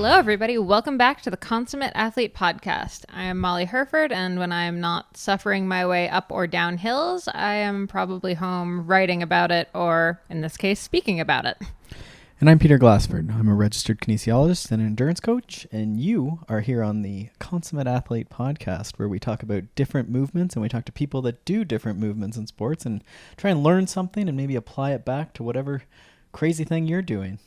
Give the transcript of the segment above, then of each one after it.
Hello, everybody. Welcome back to the Consummate Athlete Podcast. I am Molly Herford, and when I'm not suffering my way up or down hills, I am probably home writing about it, or in this case, speaking about it. And I'm Peter Glassford. I'm a registered kinesiologist and an endurance coach, and you are here on the Consummate Athlete Podcast, where we talk about different movements and we talk to people that do different movements in sports and try and learn something and maybe apply it back to whatever crazy thing you're doing.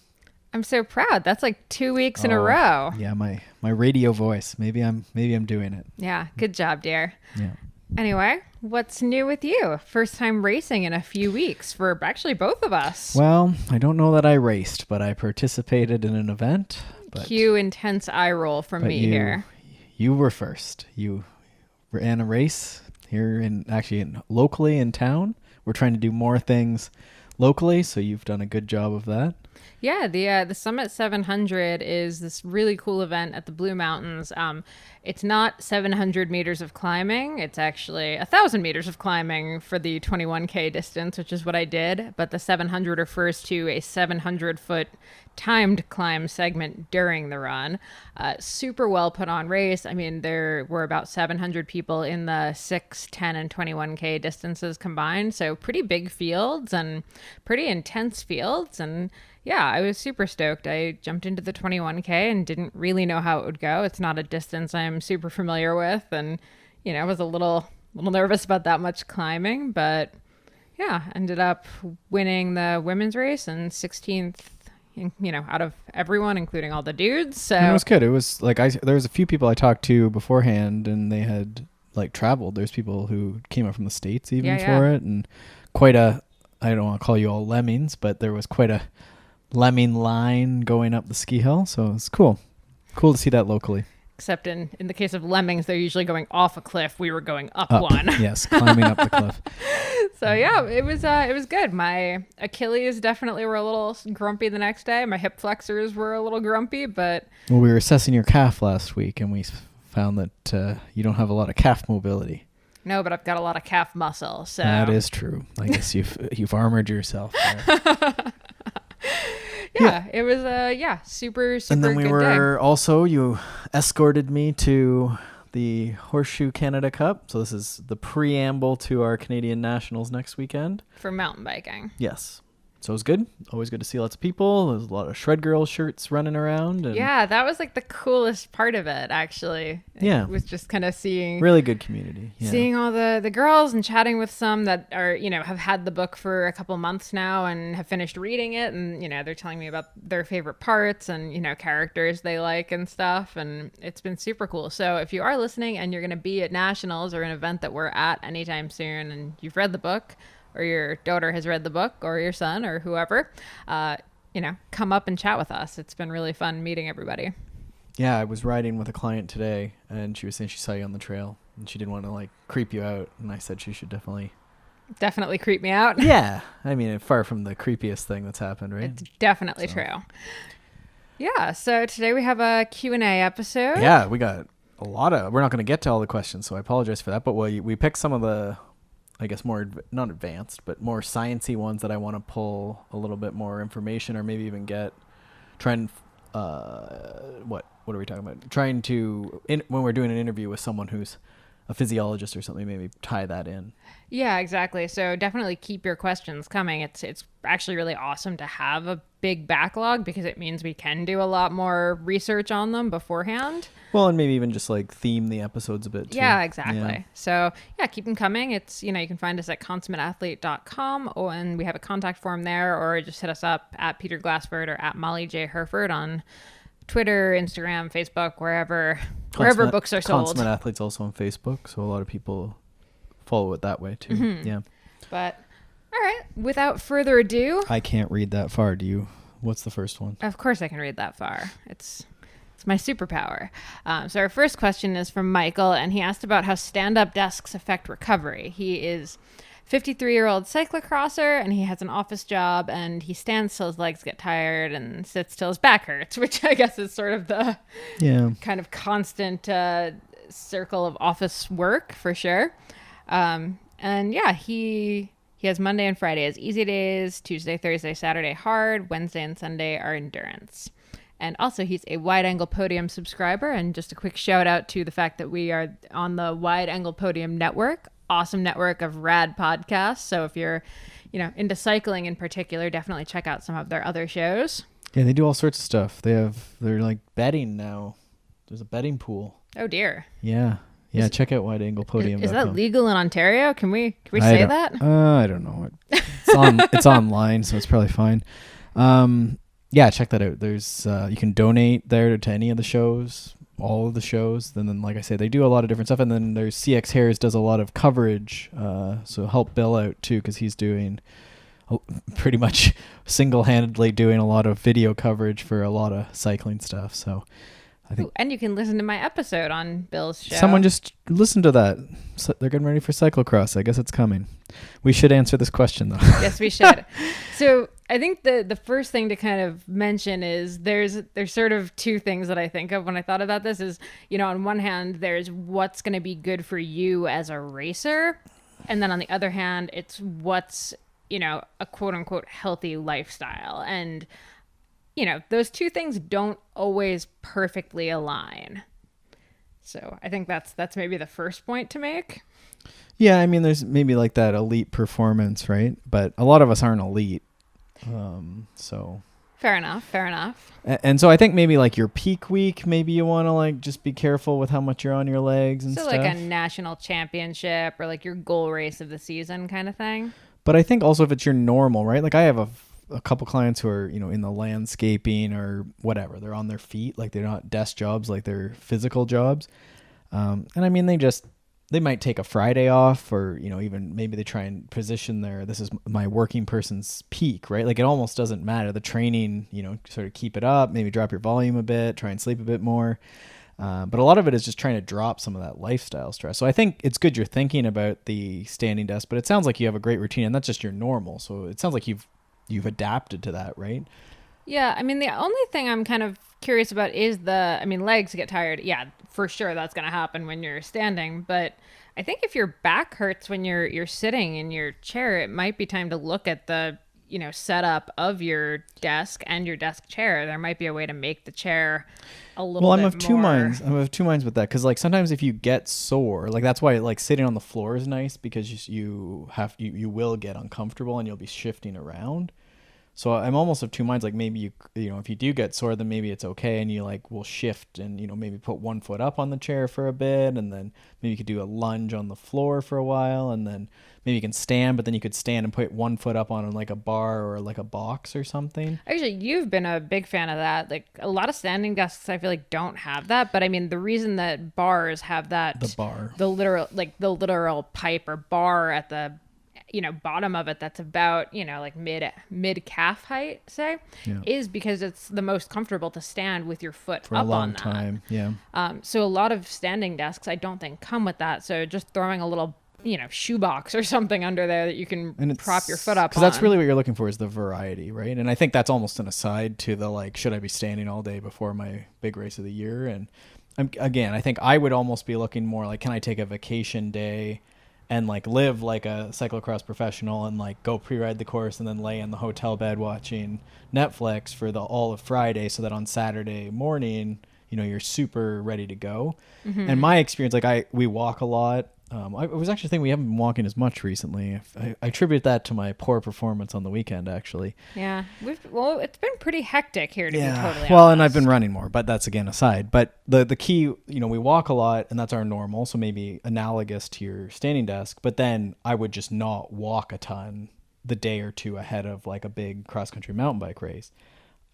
I'm so proud. That's like 2 weeks in a row. Yeah, my radio voice. Maybe I'm doing it. Yeah, good job, dear. Yeah. Anyway, what's new with you? First time racing in a few weeks for actually both of us. Well, I don't know that I raced, but I participated in an event. Cue intense eye roll from me here. You were first. You ran a race here locally in town. We're trying to do more things locally, so you've done a good job of that. Yeah, the Summit 700 is this really cool event at the Blue Mountains. It's not 700 meters of climbing. It's actually 1,000 meters of climbing for the 21K distance, which is what I did. But the 700 refers to a 700-foot timed climb segment during the run. Super well put on race. I mean, there were about 700 people in the 6, 10, and 21K distances combined. So pretty big fields and pretty intense fields. And yeah, I was super stoked. I jumped into the 21K and didn't really know how it would go. It's not a distance I'm super familiar with. And, I was a little nervous about that much climbing. But yeah, ended up winning the women's race and 16th, out of everyone, including all the dudes. So and it was good. It was like, there was a few people I talked to beforehand and they had like traveled. There's people who came up from the States even for it. And I don't want to call you all lemmings, but there was quite a lemming line going up the ski hill, so it's cool to see that locally. Except in the case of lemmings, they're usually going off a cliff. We were going up one. Yes, climbing up the cliff. So yeah, it was good. My Achilles definitely were a little grumpy the next day. My hip flexors were a little grumpy, but we were assessing your calf last week and we found that you don't have a lot of calf mobility. No, but I've got a lot of calf muscle. So that is true. I guess you've armored yourself there. Yeah, it was super and then we good were day. Also, you escorted me to the Horseshoe Canada Cup. So this is the preamble to our Canadian Nationals next weekend. For mountain biking. Yes. So it was good. Always good to see lots of people. There's a lot of Shred Girl shirts running around. And yeah, that was like the coolest part of it, actually. Yeah. It was just kind of seeing... really good community. Yeah. Seeing all the girls and chatting with some that are, have had the book for a couple months now and have finished reading it. And, they're telling me about their favorite parts and, characters they like and stuff. And it's been super cool. So if you are listening and you're going to be at Nationals or an event that we're at anytime soon and you've read the book, or your daughter has read the book, or your son, or whoever, come up and chat with us. It's been really fun meeting everybody. Yeah, I was riding with a client today, and she was saying she saw you on the trail, and she didn't want to, creep you out, and I said she should definitely creep me out? Yeah. I mean, far from the creepiest thing that's happened, right? It's definitely true. Yeah, so today we have a Q&A episode. Yeah, we got a lot of... We're not going to get to all the questions, so I apologize for that, but we picked some of the... I guess more, not advanced, but more sciencey ones that I want to pull a little bit more information or maybe even what are we talking about? Trying to, when we're doing an interview with someone who's a physiologist or something, maybe tie that in. Yeah, exactly. So definitely keep your questions coming. It's actually really awesome to have a big backlog because it means we can do a lot more research on them beforehand. Well, and maybe even just theme the episodes a bit too. Yeah, exactly. Yeah. So yeah, keep them coming. It's, you can find us at consummateathlete.com and we have a contact form there, or just hit us up at Peter Glassford or at Molly J. Herford on Twitter, Instagram, Facebook, wherever books are sold. Consummate Athlete's also on Facebook, so a lot of people follow it that way too. Mm-hmm. Yeah. But all right, without further ado, I can't read that far. Do you? What's the first one? Of course I can read that far. It's my superpower. So our first question is from Michael, and he asked about how stand-up desks affect recovery. He is 53-year-old cyclocrosser, and he has an office job, and he stands till his legs get tired and sits till his back hurts, which I guess is sort of the kind of constant circle of office work for sure. And yeah, he has Monday and Friday as easy days, Tuesday, Thursday, Saturday hard, Wednesday and Sunday are endurance. And also, he's a Wide Angle Podium subscriber. And just a quick shout out to the fact that we are on the Wide Angle Podium network, awesome network of rad podcasts. So if you're, into cycling in particular, definitely check out some of their other shows. Yeah, they do all sorts of stuff. They're like betting now. There's a betting pool. Oh dear. Yeah. Check out Wide Angle Podium. Is that legal in Ontario? Can we say that? I don't know. It's online, so it's probably fine. Yeah, check that out. There's you can donate there to any of the shows, all of the shows. And then, like I said, they do a lot of different stuff. And then there's CX Hairs does a lot of coverage. So help Bill out too, because he's doing pretty much single-handedly doing a lot of video coverage for a lot of cycling stuff. So I think, and you can listen to my episode on Bill's show. Someone just listened to that. So they're getting ready for cyclocross. I guess it's coming. We should answer this question though. Yes, we should. So I think the first thing to kind of mention is there's sort of two things that I think of when I thought about this is, on one hand, there's what's going to be good for you as a racer. And then on the other hand, it's what's, a quote unquote healthy lifestyle. And, those two things don't always perfectly align. So I think that's maybe the first point to make. Yeah, I mean, there's maybe like that elite performance, right? But a lot of us aren't elite. So fair enough. And so I think maybe like your peak week, maybe you want to like just be careful with how much you're on your legs and stuff. So like a national championship or like your goal race of the season kind of thing. But I think also if it's your normal, right? Like I have a couple clients who are, in the landscaping or whatever. They're on their feet, like they're not desk jobs, like they're physical jobs. And I mean, they might take a Friday off or, even maybe they try and position this is my working person's peak, right? Like it almost doesn't matter. The training, sort of keep it up, maybe drop your volume a bit, try and sleep a bit more. But a lot of it is just trying to drop some of that lifestyle stress. So I think it's good you're thinking about the standing desk, but it sounds like you have a great routine and that's just your normal. So it sounds like you've adapted to that, right? Yeah. I mean, the only thing I'm kind of curious about is legs get tired. Yeah, for sure. That's going to happen when you're standing. But I think if your back hurts when you're sitting in your chair, it might be time to look at the, setup of your desk and your desk chair. There might be a way to make the chair a little bit more. I'm of two minds. I'm of two minds with that. Cause like sometimes if you get sore, like that's why like sitting on the floor is nice because you will get uncomfortable and you'll be shifting around. So I'm almost of two minds. Like maybe if you do get sore, then maybe it's okay, and you like will shift and maybe put one foot up on the chair for a bit, and then maybe you could do a lunge on the floor for a while, and then maybe you can stand, but then you could stand and put one foot up on like a bar or like a box or something. Actually, you've been a big fan of that. Like a lot of standing desks, I feel like don't have that. But I mean, the reason that bars have that, the literal pipe or bar at the bottom of it that's about like mid calf height, say, is because it's the most comfortable to stand with your foot for up a long on that. time. Yeah. So a lot of standing desks I don't think come with that. So just throwing a little shoebox or something under there that you can prop your foot up on. Because that's really what you're looking for is the variety, right? And I think that's almost an aside to the like, should I be standing all day before my big race of the year? And I think I would almost be looking more like, can I take a vacation day and like live like a cyclocross professional and like go pre-ride the course and then lay in the hotel bed watching Netflix for all of Friday so that on Saturday morning, you're super ready to go. Mm-hmm. And my experience, like we walk a lot. I was actually thinking we haven't been walking as much recently. I attribute that to my poor performance on the weekend, actually. Yeah. It's been pretty hectic here, to be totally honest. Well, and I've been running more, but that's again aside. But the key, we walk a lot and that's our normal. So maybe analogous to your standing desk, but then I would just not walk a ton the day or two ahead of like a big cross-country mountain bike race.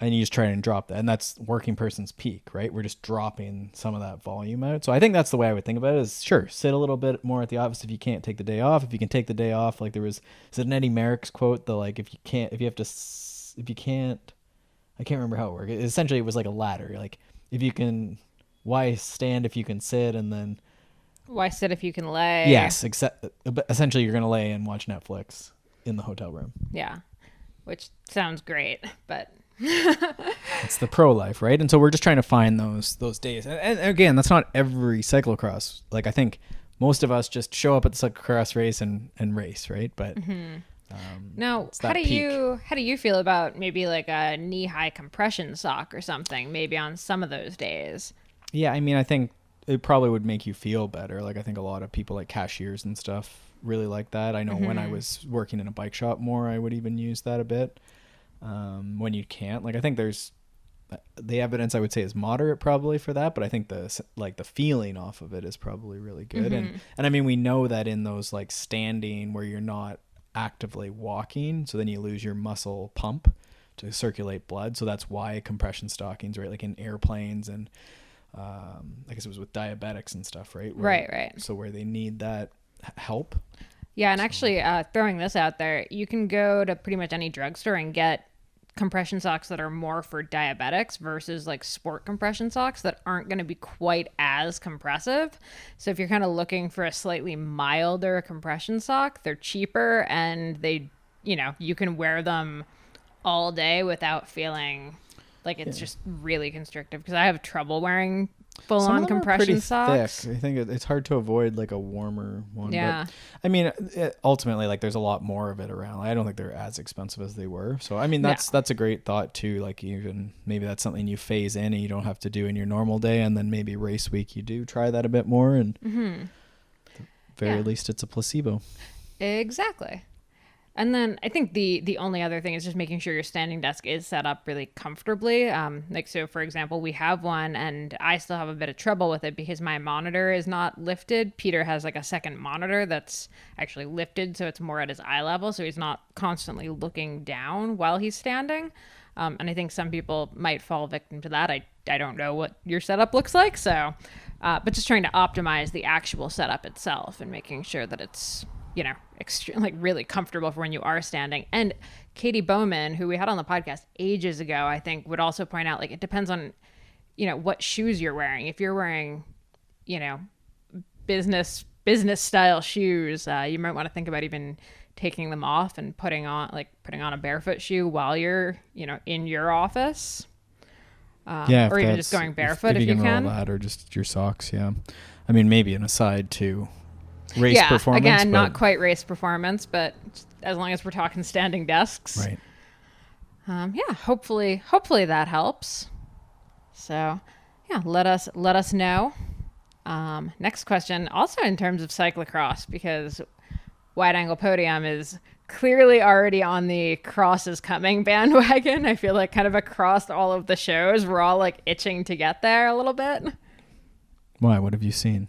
And you just try and drop that. And that's working person's peak, right? We're just dropping some of that volume out. So I think that's the way I would think about it is sure, sit a little bit more at the office if you can't take the day off. If you can take the day off, like is it an Eddie Merrick's quote? Like, if you can't, I can't remember how it worked. Essentially, it was like a ladder. Like if you can, why stand if you can sit and then. Why sit if you can lay? Yes. Essentially, you're going to lay and watch Netflix in the hotel room. Yeah. Which sounds great, but. It's the pro life, right? And so we're just trying to find those days. And again, that's not every cyclocross. Like I think most of us just show up at the cyclocross race and race, right? But Now, how do you feel about maybe like a knee-high compression sock or something, maybe on some of those days? Yeah, I mean, I think it probably would make you feel better. Like, I think a lot of people, like cashiers and stuff, really like that. I know when I was working in a bike shop more, I would even use that a bit. When you can't, like, I think there's the evidence I would say is moderate probably for that, but I think the feeling off of it is probably really good. And I mean, we know that in those like standing where you're not actively walking, so then you lose your muscle pump to circulate blood. So that's why compression stockings, right? Like in airplanes and I guess it was with diabetics and stuff, right? Right. So where they need that help. Yeah, and actually throwing this out there, you can go to pretty much any drugstore and get compression socks that are more for diabetics versus like sport compression socks that aren't going to be quite as compressive. So if you're kind of looking for a slightly milder compression sock, they're cheaper and they, you can wear them all day without feeling like it's just really constrictive, because I have trouble wearing full-on compression socks. Thick. I think it's hard to avoid like a warmer one. Yeah. But, I mean, ultimately, like there's a lot more of it around. I don't think they're as expensive as they were. So I mean, that's a great thought too. Like even maybe that's something you phase in and you don't have to do in your normal day, and then maybe race week you do try that a bit more, and at the very least it's a placebo. Exactly. And then I think the only other thing is just making sure your standing desk is set up really comfortably. So for example, we have one and I still have a bit of trouble with it because my monitor is not lifted. Peter has like a second monitor that's actually lifted, so it's more at his eye level, so he's not constantly looking down while he's standing. And I think some people might fall victim to that. I don't know what your setup looks like, so but just trying to optimize the actual setup itself and making sure that it's like really comfortable for when you are standing. And Katie Bowman, who we had on the podcast ages ago, I think would also point out, like, it depends on, what shoes you're wearing. If you're wearing, business style shoes, you might want to think about even taking them off and putting on a barefoot shoe while you're, in your office. Or even just going barefoot if you can. Roll that, or just your socks. Yeah. I mean, maybe an aside to race performance. Again, not quite race performance, but as long as we're talking standing desks. Right. Hopefully that helps. So, let us know. Next question, also in terms of cyclocross, because Wide Angle Podium is clearly already on the cross is coming bandwagon. I feel like kind of across all of the shows, we're all like itching to get there a little bit. Why? What have you seen?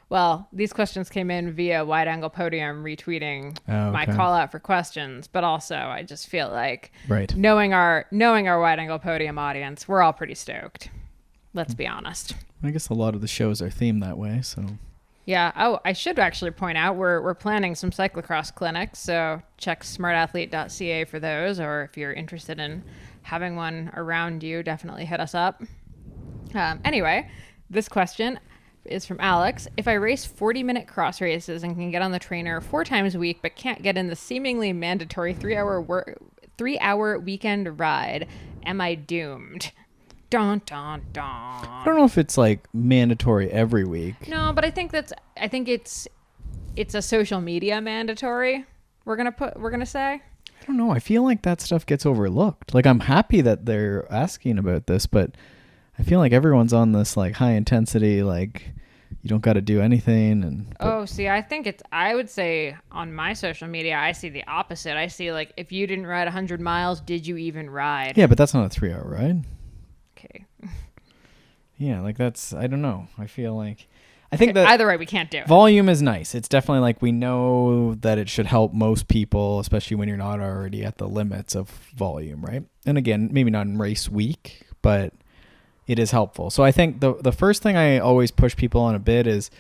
Well, these questions came in via Wide Angle Podium retweeting my call out for questions, but also I just feel like knowing our Wide Angle Podium audience, we're all pretty stoked. Let's be honest. I guess a lot of the shows are themed that way, so. Yeah. Oh, I should actually point out we're planning some cyclocross clinics, so check smartathlete.ca for those, or if you're interested in having one around you, definitely hit us up. Anyway, this question is from Alex. If I race 40-minute cross races and can get on the trainer 4 times a week, but can't get in the seemingly mandatory 3-hour weekend ride, am I doomed? Dun, dun, dun. I don't know if it's like mandatory every week. No, but I think it's a social media mandatory. We're gonna say. I don't know. I feel like that stuff gets overlooked. Like, I'm happy that they're asking about this, but I feel like everyone's on this like high intensity, like you don't got to do anything. I would say on my social media, I see the opposite. I see like, if you didn't ride 100 miles, did you even ride? Yeah, but that's not a 3-hour ride. Okay. Yeah, like I don't know. I think that either way, we can't do it. Volume is nice. It's definitely like, we know that it should help most people, especially when you're not already at the limits of volume, right? And again, maybe not in race week, but it is helpful. So I think the first thing I always push people on a bit is,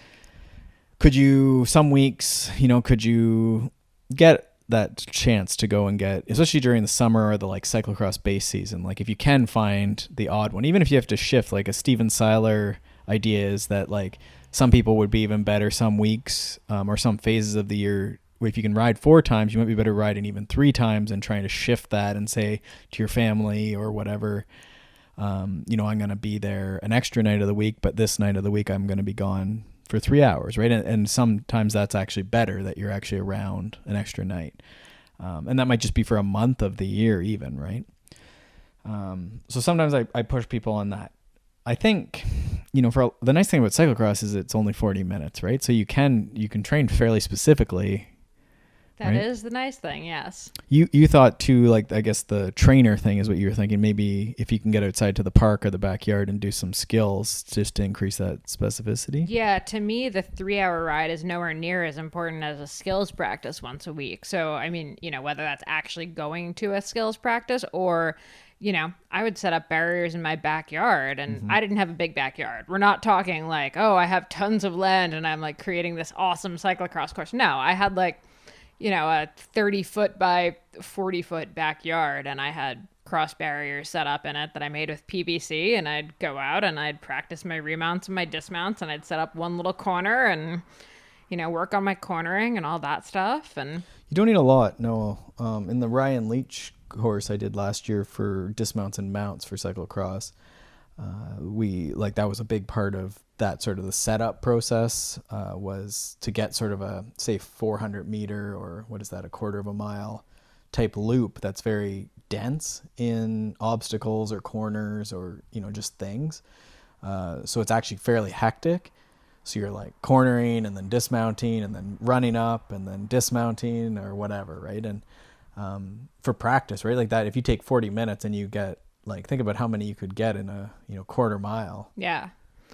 some weeks, could you get that chance to go and get, especially during the summer or the like cyclocross base season, like if you can find the odd one, even if you have to shift, like a Steven Seiler idea is that like some people would be even better some weeks or some phases of the year. If you can ride 4 times, you might be better riding even 3 times and trying to shift that and say to your family or whatever, I'm going to be there an extra night of the week, but this night of the week, I'm going to be gone for 3 hours. Right. And sometimes that's actually better that you're actually around an extra night. And that might just be for a month of the year even, right? So sometimes I push people on that. I think, for the nice thing about cyclocross is it's only 40 minutes, right? So you can train fairly specifically. That right? Is the nice thing, yes. You thought too, like, I guess the trainer thing is what you were thinking. Maybe if you can get outside to the park or the backyard and do some skills just to increase that specificity. Yeah, to me, the 3-hour ride is nowhere near as important as a skills practice once a week. So, I mean, whether that's actually going to a skills practice or, I would set up barriers in my backyard, and I didn't have a big backyard. We're not talking like, oh, I have tons of land and I'm like creating this awesome cyclocross course. No, I had like, a 30-foot by 40-foot backyard, and I had cross barriers set up in it that I made with PVC, and I'd go out and I'd practice my remounts and my dismounts, and I'd set up one little corner and, work on my cornering and all that stuff. And you don't need a lot, no. In the Ryan Leach course I did last year for dismounts and mounts for cyclocross, that was a big part of that sort of the setup process, was to get sort of a, say, 400 meter or what is that, a quarter of a mile type loop that's very dense in obstacles or corners or, just things. So it's actually fairly hectic. So you're like cornering and then dismounting and then running up and then dismounting or whatever, right? And for practice, right, like that, if you take 40 minutes and you get, like, think about how many you could get in a quarter mile. Yeah,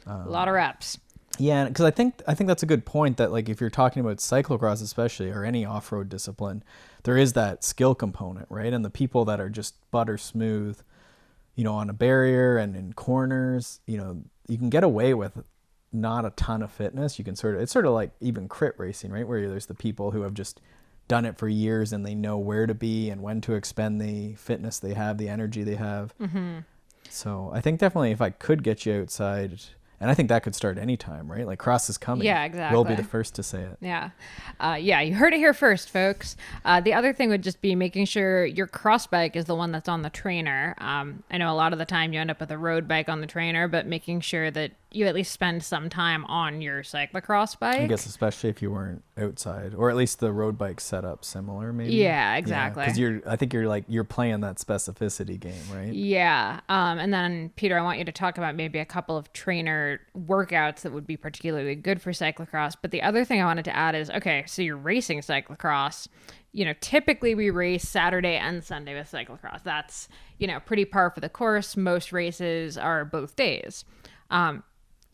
a lot of reps. Yeah, because I think that's a good point, that like if you're talking about cyclocross especially, or any off-road discipline, there is that skill component, right? And the people that are just butter smooth, on a barrier and in corners, you can get away with not a ton of fitness. You can it's sort of like even crit racing, right? Where there's the people who have just done it for years and they know where to be and when to expend the fitness they have, the energy they have. So I think definitely if I could get you outside, and I think that could start anytime, right? Like cross is coming. Yeah, exactly. We'll be the first to say it. Yeah. You heard it here first, folks. The other thing would just be making sure your cross bike is the one that's on the trainer. I know a lot of the time you end up with a road bike on the trainer, but making sure that you at least spend some time on your cyclocross bike. I guess especially if you weren't outside, or at least the road bike setup similar, maybe. Yeah, exactly. Because I think you're playing that specificity game, right? Yeah. And then Peter, I want you to talk about maybe a couple of trainer workouts that would be particularly good for cyclocross. But the other thing I wanted to add is, okay, so you're racing cyclocross. Typically we race Saturday and Sunday with cyclocross. That's, pretty par for the course. Most races are both days.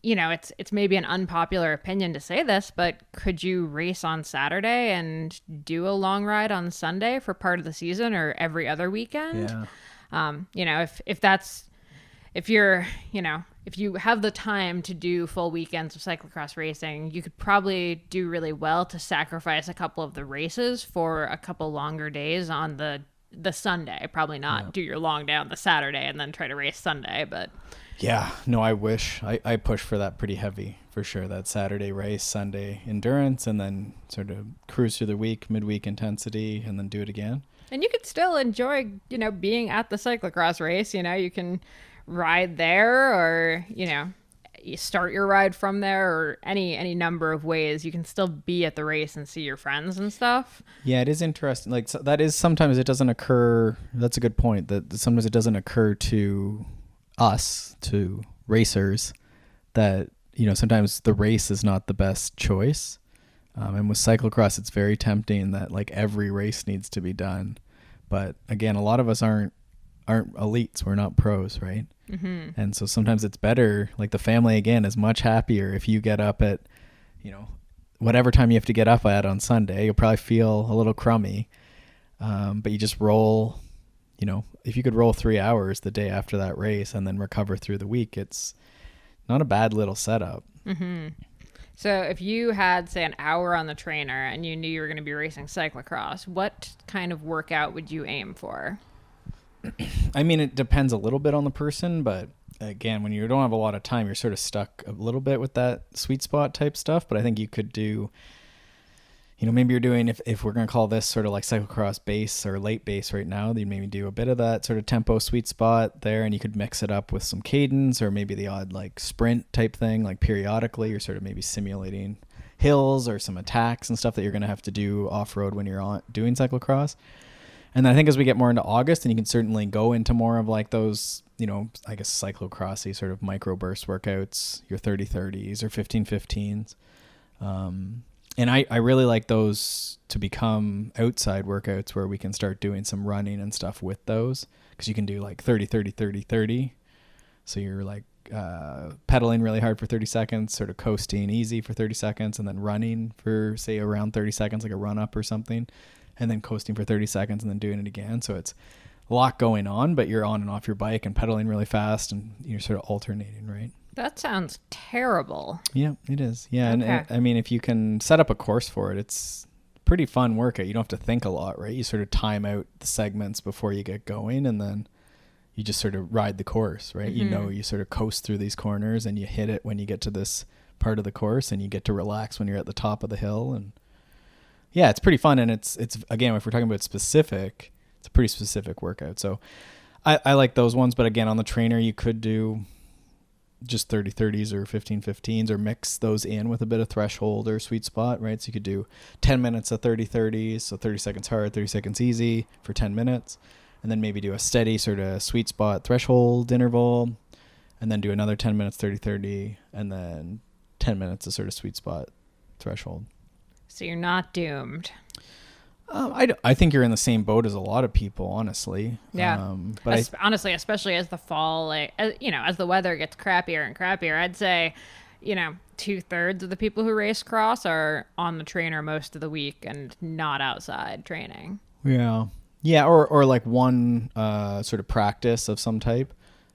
It's maybe an unpopular opinion to say this, but could you race on Saturday and do a long ride on Sunday for part of the season or every other weekend? Yeah. If you have the time to do full weekends of cyclocross racing, you could probably do really well to sacrifice a couple of the races for a couple longer days on the Sunday. Probably not do your long day on the Saturday and then try to race Sunday, but... Yeah, no, I wish. I push for that pretty heavy, for sure. That Saturday race, Sunday endurance, and then sort of cruise through the week, midweek intensity, and then do it again. And you could still enjoy, being at the cyclocross race. You can ride there, or, you start your ride from there, or any number of ways. You can still be at the race and see your friends and stuff. Yeah, it is interesting. Like, so that is, sometimes it doesn't occur. That's a good point, that sometimes it doesn't occur to us, to racers, that sometimes the race is not the best choice, and with cyclocross it's very tempting that like every race needs to be done, but again, a lot of us aren't elites, we're not pros, right? And so sometimes it's better, like the family again is much happier if you get up at whatever time you have to get up at on Sunday. You'll probably feel a little crummy, but you just roll. If you could roll 3 hours the day after that race and then recover through the week, it's not a bad little setup. So if you had, say, an hour on the trainer and you knew you were going to be racing cyclocross, what kind of workout would you aim for? I mean, it depends a little bit on the person, but again, when you don't have a lot of time, you're sort of stuck a little bit with that sweet spot type stuff. But I think you could do, maybe you're doing, if we're going to call this sort of like cyclocross base or late base right now, then maybe do a bit of that sort of tempo sweet spot there, and you could mix it up with some cadence or maybe the odd like sprint type thing, like periodically you're sort of maybe simulating, hills or some attacks and stuff that you're going to have to do off-road when you're doing cyclocross. And then I think as we get more into August, and you can certainly go into more of like those, I guess cyclocrossy sort of micro burst workouts, your 30-30s or 15-15s. And I really like those to become outside workouts where we can start doing some running and stuff with those, because you can do like 30-30-30-30. So you're like pedaling really hard for 30 seconds, sort of coasting easy for 30 seconds, and then running for, say, around 30 seconds, like a run up or something, and then coasting for 30 seconds and then doing it again. So it's a lot going on, but you're on and off your bike and pedaling really fast, and you're sort of alternating, right? That sounds terrible. Yeah, it is. Yeah. Okay. And I mean, if you can set up a course for it, it's pretty fun workout. You don't have to think a lot, right? You sort of time out the segments before you get going, and then you just sort of ride the course, right? Mm-hmm. You sort of coast through these corners and you hit it when you get to this part of the course, and you get to relax when you're at the top of the hill. And yeah, it's pretty fun. And it's again, if we're talking about specific, it's a pretty specific workout. So I like those ones. But again, on the trainer, you could do just 30-30s or 15-15s, or mix those in with a bit of threshold or sweet spot, right? So you could do 10 minutes of 30-30s, so 30 seconds hard, 30 seconds easy for 10 minutes, and then maybe do a steady sort of sweet spot threshold interval, and then do another 10 minutes 30-30, and then 10 minutes of sort of sweet spot threshold. So you're not doomed. I think you're in the same boat as a lot of people, honestly. Yeah. But honestly, especially as the fall, as the weather gets crappier and crappier, I'd say, 2/3 of the people who race cross are on the trainer most of the week and not outside training. Yeah, or like one sort of practice of some type,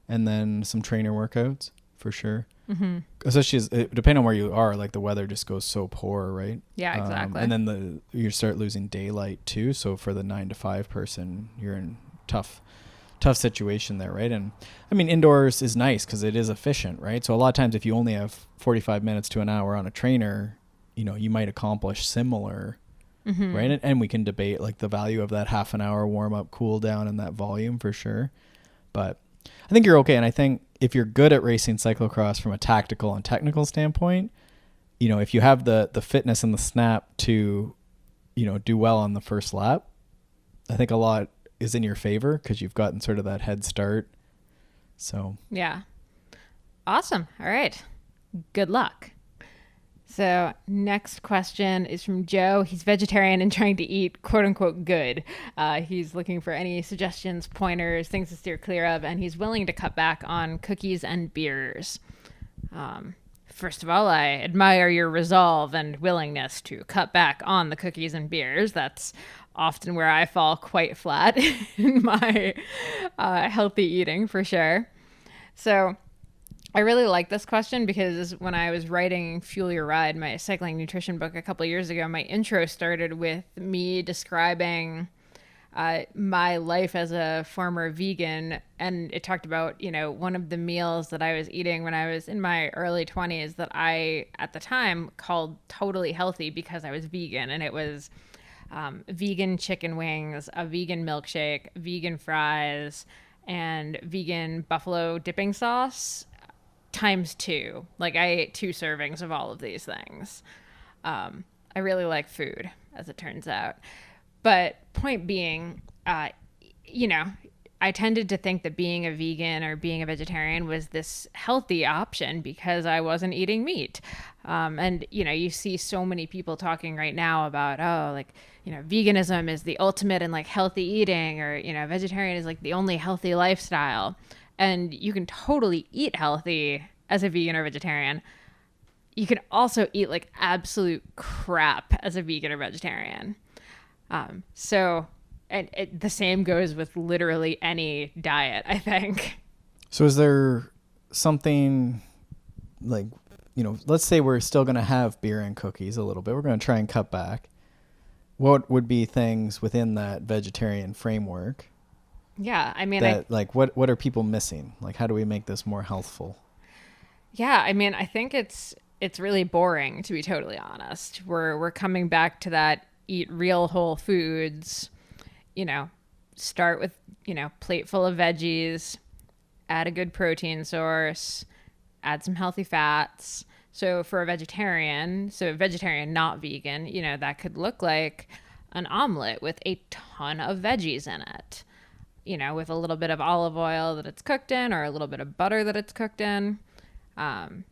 and then some trainer workouts for sure. Mm-hmm. Especially depending on where you are, like the weather just goes so poor, right? Yeah, exactly. And then you start losing daylight too. So for the 9 to 5 person, you're in tough situation there, right? And I mean, indoors is nice because it is efficient, right? So a lot of times, if you only have 45 minutes to an hour on a trainer, you might accomplish similar, mm-hmm. right? And we can debate like the value of that half an hour warm up, cool down, and that volume for sure. But I think you're okay. And I think if you're good at racing cyclocross from a tactical and technical standpoint, if you have the fitness and the snap to, do well on the first lap, I think a lot is in your favor because you've gotten sort of that head start. So yeah. Awesome. All right. Good luck. So next question is from Joe. He's vegetarian and trying to eat quote unquote good. He's looking for any suggestions, pointers, things to steer clear of, and he's willing to cut back on cookies and beers. First of all, I admire your resolve and willingness to cut back on the cookies and beers. That's often where I fall quite flat in my healthy eating for sure. So I really like this question because when I was writing Fuel Your Ride, my cycling nutrition book a couple of years ago, my intro started with me describing my life as a former vegan. And it talked about, one of the meals that I was eating when I was in my early 20s that I, at the time, called totally healthy because I was vegan. And it was vegan chicken wings, a vegan milkshake, vegan fries, and vegan buffalo dipping sauce. ×2. Like I ate 2 servings of all of these things. I really like food, as it turns out. But point being, I tended to think that being a vegan or being a vegetarian was this healthy option because I wasn't eating meat. And, you see so many people talking right now about, veganism is the ultimate in like healthy eating, or, vegetarian is like the only healthy lifestyle. And you can totally eat healthy as a vegan or vegetarian. You can also eat like absolute crap as a vegan or vegetarian. So the same goes with literally any diet, I think. So is there something like, let's say we're still going to have beer and cookies a little bit. We're going to try and cut back. What would be things within that vegetarian framework? Yeah, I mean, what are people missing? Like, how do we make this more healthful? Yeah, I mean, I think it's really boring, to be totally honest. We're coming back to that eat real whole foods, start with, plate full of veggies, add a good protein source, add some healthy fats, So for a vegetarian, not vegan, that could look like an omelet with a ton of veggies in it, with a little bit of olive oil that it's cooked in or a little bit of butter that it's cooked in. Um,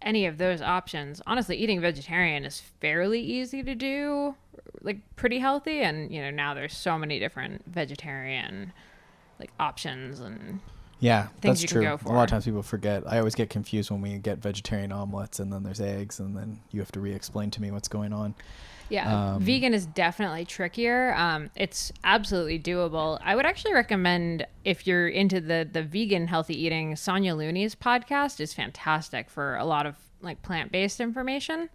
any of those options. Honestly, eating vegetarian is fairly easy to do, like pretty healthy. And, now there's so many different vegetarian like options and yeah, things that's you true. can go for. A lot of times people forget. I always get confused when we get vegetarian omelets and then there's eggs and then you have to re-explain to me what's going on. Yeah, vegan is definitely trickier. It's absolutely doable. I would actually recommend, if you're into the vegan healthy eating, Sonia Looney's podcast is fantastic for a lot of like plant-based information.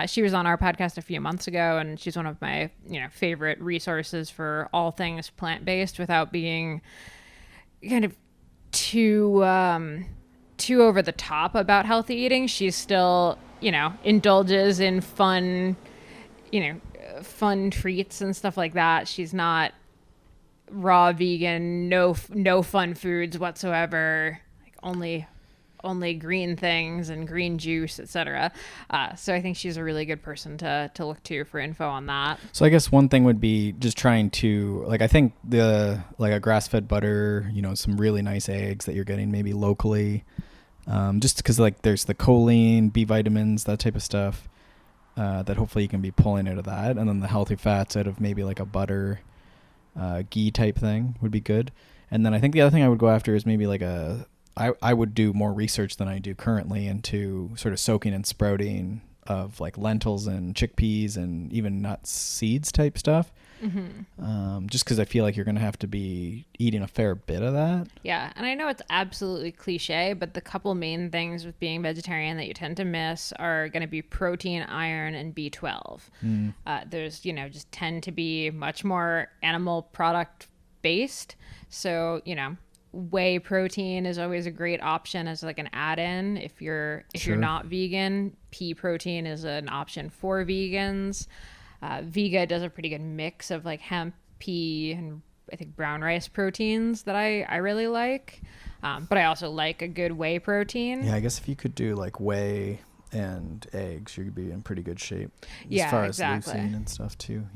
She was on our podcast a few months ago, and she's one of my favorite resources for all things plant-based without being kind of too over the top about healthy eating. She's still indulges in fun treats and stuff like that. She's not raw vegan, no fun foods whatsoever, like only green things and green juice, etc. So I think she's a really good person to look to for info on that. So I guess one thing would be just trying to, like, I think a grass-fed butter, some really nice eggs that you're getting maybe locally, just because like there's the choline, B vitamins, that type of stuff. That hopefully you can be pulling out of that, and then the healthy fats out of maybe like a butter, ghee type thing would be good. And then I think the other thing I would go after is maybe like I would do more research than I do currently into sort of soaking and sprouting of like lentils and chickpeas and even nuts, seeds type stuff. Mm-hmm. Just because I feel like you're going to have to be eating a fair bit of that. Yeah, and I know it's absolutely cliche, but the couple main things with being vegetarian that you tend to miss are going to be protein, iron, and B12. There's, just tend to be much more animal product based. So, whey protein is always a great option as like an add-in if you're not vegan. Pea protein is an option for vegans. Vega does a pretty good mix of like hemp, pea, and I think brown rice proteins that I really like. But I also like a good whey protein. Yeah, I guess if you could do like whey and eggs, you'd be in pretty good shape as far as leucine and stuff too.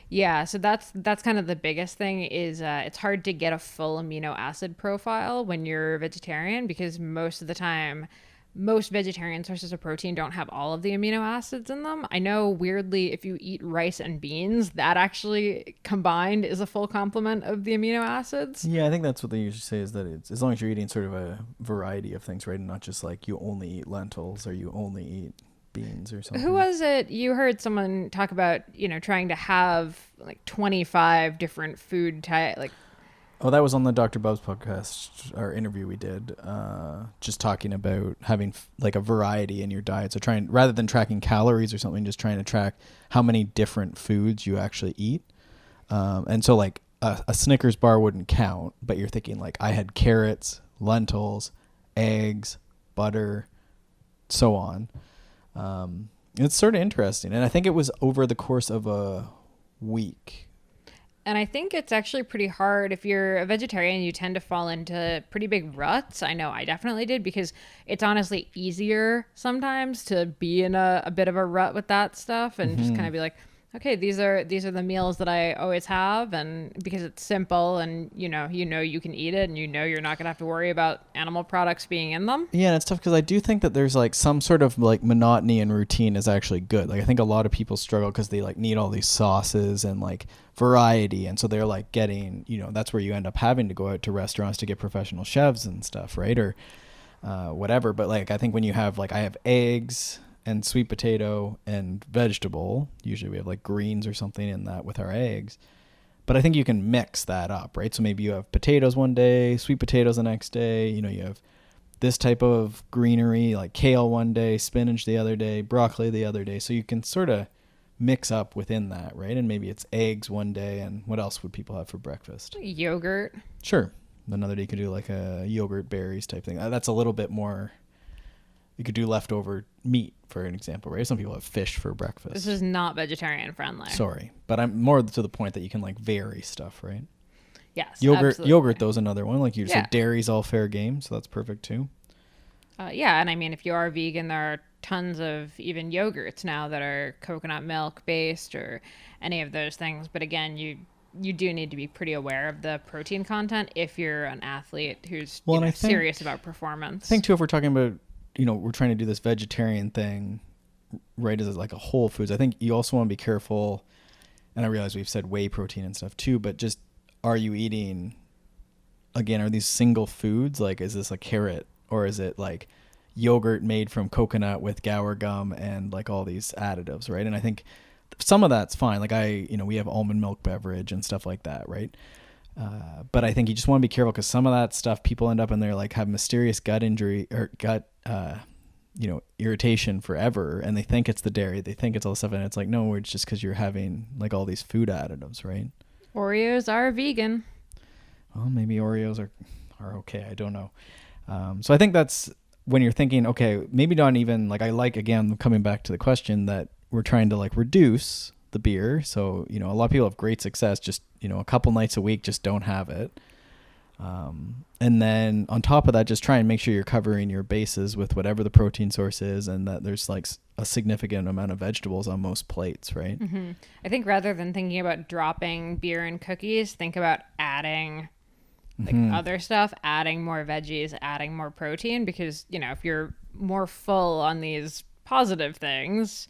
Yeah, so that's kind of the biggest thing is it's hard to get a full amino acid profile when you're vegetarian, because most of the time most vegetarian sources of protein don't have all of the amino acids in them. I know, weirdly, if you eat rice and beans, that actually combined is a full complement of the amino acids. Yeah, I think that's what they usually say, is that it's as long as you're eating sort of a variety of things, right? And not just like you only eat lentils or you only eat beans or something. Who was it? You heard someone talk about, trying to have like 25 different food type, like. Oh, that was on the Dr. Bub's podcast, our interview we did, just talking about having like a variety in your diet. So rather than tracking calories or something, just trying to track how many different foods you actually eat. And so like a Snickers bar wouldn't count, but you're thinking like I had carrots, lentils, eggs, butter, so on. It's sort of interesting. And I think it was over the course of a week. And I think it's actually pretty hard. If you're a vegetarian, you tend to fall into pretty big ruts. I know I definitely did, because it's honestly easier sometimes to be in a bit of a rut with that stuff and just kind of be like, okay, these are the meals that I always have, and because it's simple and you can eat it, and you're not gonna have to worry about animal products being in them. Yeah, and it's tough because I do think that there's like some sort of like monotony and routine is actually good. Like I think a lot of people struggle because they like need all these sauces and like variety, and so they're like getting, that's where you end up having to go out to restaurants to get professional chefs and stuff, right? Or whatever. But like I think when you have like I have eggs and sweet potato and vegetable, usually we have like greens or something in that with our eggs, but I think you can mix that up, right? So maybe you have potatoes one day, sweet potatoes the next day, you have this type of greenery like kale one day, spinach the other day, broccoli the other day, so you can sort of mix up within that, right? And maybe it's eggs one day, and what else would people have for breakfast? Yogurt. Sure. Another day you could do like a yogurt berries type thing. That's a little bit more. You could do leftover meat, for an example, right? Some people have fish for breakfast. This is not vegetarian friendly. Sorry, but I'm more to the point that you can like vary stuff, right? Yes, Yogurt, absolutely. Yogurt, though, is another one. Like you said, dairy's all fair game, so that's perfect too. Yeah, and I mean, if you are vegan, there are tons of even yogurts now that are coconut milk based or any of those things. But again, you do need to be pretty aware of the protein content if you're an athlete who's Well, and serious about I performance. think too, if we're talking about, we're trying to do this vegetarian thing, right, as like a whole foods, I think you also want to be careful. And I realize we've said whey protein and stuff too, but just, are you eating, again, are these single foods? Like, is this a carrot, or is it like yogurt made from coconut with Gower gum and like all these additives, right? And I think some of that's fine. Like we have almond milk beverage and stuff like that, right? But I think you just want to be careful, because some of that stuff, people end up in there like have mysterious gut injury or gut, irritation forever, and they think it's the dairy, they think it's all this stuff, and it's like, no, it's just because you're having like all these food additives, right? Oreos are vegan. Well, maybe Oreos are okay. I don't know. So I think that's when you're thinking, okay, maybe not even like, I like, again, coming back to the question that we're trying to like reduce the beer. So, a lot of people have great success, just, a couple nights a week, just don't have it. And then on top of that, just try and make sure you're covering your bases with whatever the protein source is, and that there's like a significant amount of vegetables on most plates, right? Mm-hmm. I think rather than thinking about dropping beer and cookies, think about adding like other stuff, adding more veggies, adding more protein, because, if you're more full on these positive things,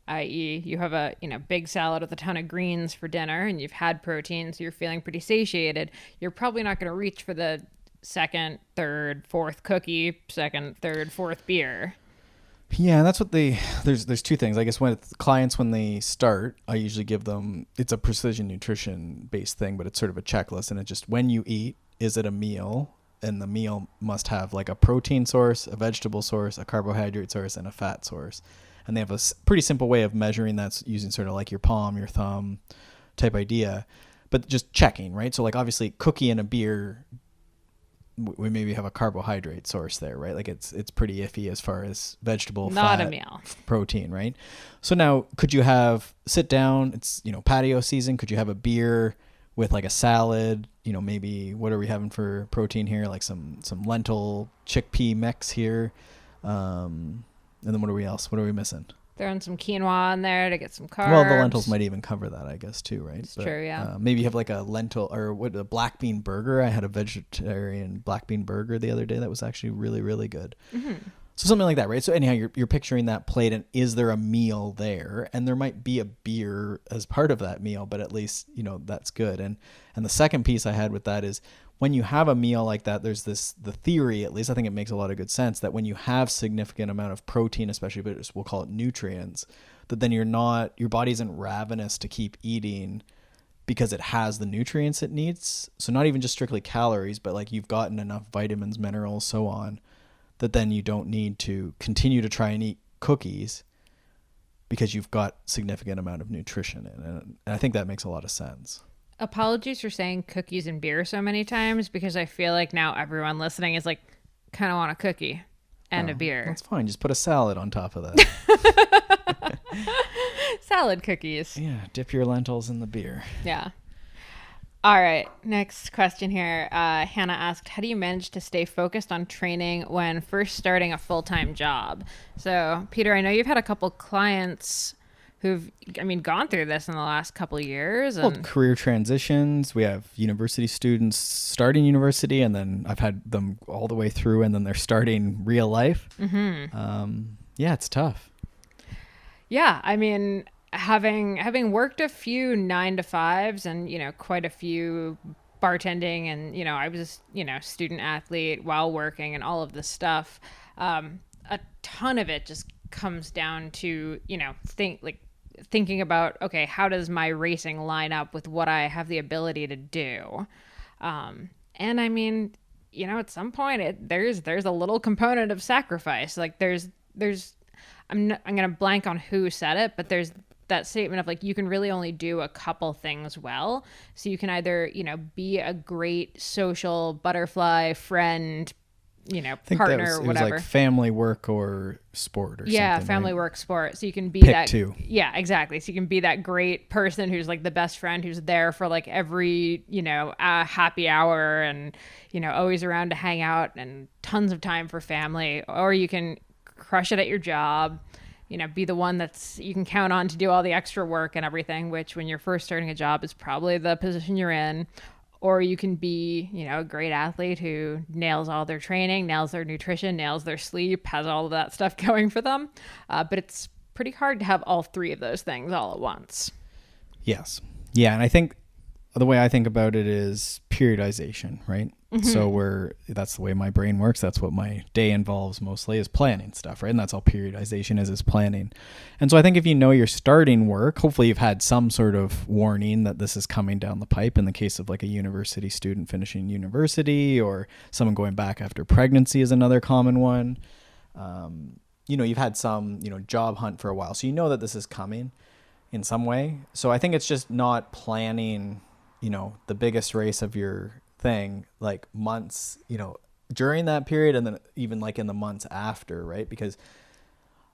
i.e. you have a, big salad with a ton of greens for dinner and you've had protein, so you're feeling pretty satiated, you're probably not going to reach for the second, third, fourth cookie, second, third, fourth beer. Yeah, that's what there's two things. I guess when clients, when they start, I usually give them, it's a precision nutrition based thing, but it's sort of a checklist, and it's just, when you eat, is it a meal? And the meal must have like a protein source, a vegetable source, a carbohydrate source, and a fat source. And they have a pretty simple way of measuring that, using sort of like your palm, your thumb type idea, but just checking, right? So like, obviously cookie and a beer, we maybe have a carbohydrate source there, right? Like it's pretty iffy as far as vegetable, not fat, a meal, protein, right? So now, could you have, sit down, it's, patio season, could you have a beer with like a salad, maybe, what are we having for protein here? Like some lentil chickpea mix here. And then what are we missing? Throwing some quinoa in there to get some carbs. Well, the lentils might even cover that, I guess, too, right? It's true, yeah. Maybe you have like a lentil, or a black bean burger. I had a vegetarian black bean burger the other day that was actually really, really good. Mm-hmm. So something like that, right? So anyhow, you're picturing that plate, and is there a meal there? And there might be a beer as part of that meal, but at least, that's good. And the second piece I had with that is, when you have a meal like that, there's the theory, at least I think it makes a lot of good sense, that when you have significant amount of protein, especially, but we'll call it nutrients, that then your body isn't ravenous to keep eating, because it has the nutrients it needs. So not even just strictly calories, but like you've gotten enough vitamins, minerals, so on, that then you don't need to continue to try and eat cookies, because you've got significant amount of nutrition in it. And I think that makes a lot of sense. Apologies for saying cookies and beer so many times, because I feel like now everyone listening is like, kind of want a cookie and a beer. That's fine. Just put a salad on top of that. Salad cookies. Yeah. Dip your lentils in the beer. Yeah. All right. Next question here. Hannah asked, how do you manage to stay focused on training when first starting a full-time job? So, Peter, I know you've had a couple clients who've, gone through this in the last couple of years. And well, career transitions. We have university students starting university, and then I've had them all the way through, and then they're starting real life. Mm-hmm. Yeah, it's tough. Yeah, having worked a few 9-to-5s and, quite a few bartending, and, I was, student athlete while working and all of this stuff. A ton of it just comes down to, thinking about, okay, how does my racing line up with what I have the ability to do? And at some point there's a little component of sacrifice. Like there's I'm going to blank on who said it, but there's that statement of like, you can really only do a couple things well. So you can either, be a great social butterfly friend, I think partner that or it was whatever. like family, work, or sport or something. Yeah, family, right? work, sport. So you can be Pick that. two. Yeah, exactly. So you can be that great person who's like the best friend who's there for like every, happy hour and, always around to hang out and tons of time for family. Or you can crush it at your job, be the one that's you can count on to do all the extra work and everything, which when you're first starting a job is probably the position you're in. Or you can be, a great athlete who nails all their training, nails their nutrition, nails their sleep, has all of that stuff going for them. But it's pretty hard to have all three of those things all at once. Yes. Yeah. And I think the way I think about it is periodization, right? Mm-hmm. So that's the way my brain works. That's what my day involves mostly is planning stuff, right? And that's all periodization is planning. And so I think if you know you're starting work, hopefully you've had some sort of warning that this is coming down the pipe in the case of like a university student finishing university or someone going back after pregnancy is another common one. You've had some, job hunt for a while. So you know that this is coming in some way. So I think it's just not planning, the biggest race of your thing like months during that period and then even like in the months after, right? Because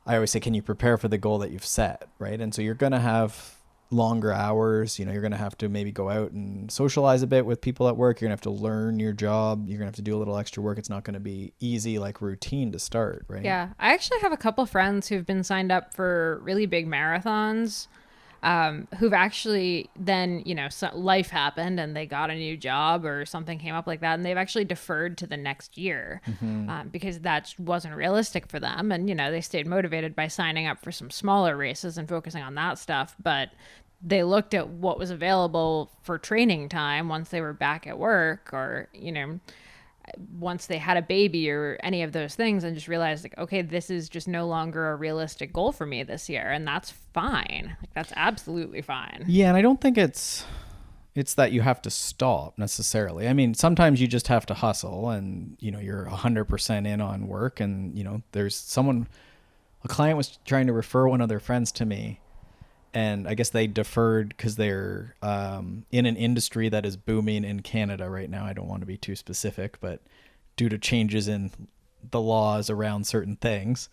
I always say, can you prepare for the goal that you've set, right? And so you're going to have longer hours, you're going to have to maybe go out and socialize a bit with people at work. You're going to have to learn your job. You're going to have to do a little extra work. It's not going to be easy like routine to start, right? Yeah. I actually have a couple friends who've been signed up for really big marathons. Who've actually then, life happened and they got a new job or something came up like that. And they've actually deferred to the next year because that wasn't realistic for them. And, they stayed motivated by signing up for some smaller races and focusing on that stuff. But they looked at what was available for training time once they were back at work or, once they had a baby or any of those things and just realized like, okay, this is just no longer a realistic goal for me this year. And that's fine. Like that's absolutely fine. Yeah. And I don't think it's that you have to stop necessarily. I mean, sometimes you just have to hustle and, you're 100% in on work and, there's a client was trying to refer one of their friends to me. And I guess they deferred because they're in an industry that is booming in Canada right now. I don't want to be too specific, but due to changes in the laws around certain things,